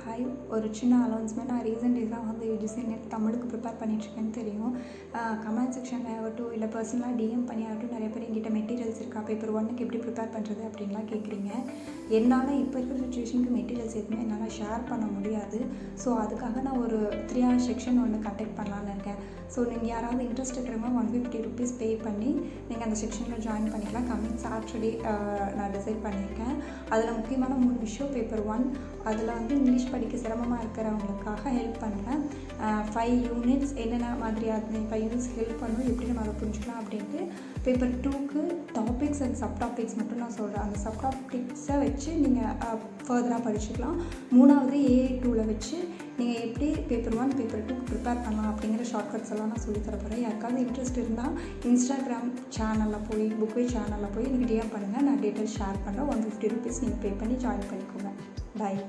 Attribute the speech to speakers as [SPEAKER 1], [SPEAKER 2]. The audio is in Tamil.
[SPEAKER 1] ஹாய், ஒரு சின்ன அனௌன்ஸ்மெண்ட். நான் ரீசெண்ட் டேஸாக வந்து யூஜிசி நெட் தமிழுக்கு ப்ரிப்பேர் பண்ணிகிட்ருக்கேன்னு தெரியும். கமெண்ட் செக்ஷனில் ஆகட்டும், இல்லை பர்சனலாக டிஎம் பண்ணி ஆகட்டும், நிறைய பேர் என்கிட்ட மெட்டீரியல்ஸ் இருக்கா, பேப்பர் 1க்கு எப்படி ப்ரிப்பேர் பண்ணுறது அப்படின்லாம் கேட்குறீங்க. என்னால் இப்போ இருக்கிற சுச்சுவேஷனுக்கு மெட்டீரியல்ஸ் எதுவுமே என்னால் ஷேர் பண்ண முடியாது. ஸோ அதுக்காக நான் ஒரு 3 hour செக்ஷன் ஒன்று கண்டக்ட் பண்ணலான்னு இருக்கேன். ஸோ நீங்கள் யாராவது இன்ட்ரெஸ்ட் இருக்கிறவங்க 150 rupees பே பண்ணி நீங்கள் அந்த செக்ஷனில் ஜாயின் பண்ணிக்கலாம். கம்மிங் சாட்டர்டே நான் டிசைட் பண்ணியிருக்கேன். அதில் முக்கியமான 3 விஷயம். பேப்பர் 1 அதில் வந்து இங்கிலீஷ் படிக்க சிரமமாக இருக்கிறவங்களுக்காக ஹெல்ப் பண்ணுறேன். 5 யூனிட்ஸ் என்னென்ன மாதிரி அது 5 யூனிட்ஸ் ஹெல்ப் பண்ணணும், எப்படி நம்ம அதை புரிஞ்சுக்கலாம் அப்படின்ட்டு. பேப்பர் 2க்கு டாபிக்ஸ் அண்ட் சப் டாபிக்ஸ் மட்டும் நான் சொல்கிறேன். அந்த சப் டாபிக்ஸை வச்சு நீங்கள் ஃபர்தராக படிச்சுக்கலாம். 3வது AI 2ல் வச்சு நீங்கள் எப்படி பேப்பர் 1 பேப்பர் 2க்கு ப்ரிப்பேர் பண்ணலாம் அப்படிங்கிற ஷார்ட்கட்ஸ் எல்லாம் நான் சொல்லித்தர போகிறேன். யாருக்காவது இன்ட்ரெஸ்ட் இருந்தால் இன்ஸ்டாகிராம் சேனலில் போய் புக்வே சேனலில் போய் எனக்கு டிஎம் பண்ணுங்கள். நான் டீட்டெயில்ஸ் ஷேர் பண்ணுறேன். 150 rupees நீங்கள் பே பண்ணி ஜாயின் பண்ணிக்கோங்க. பாய்.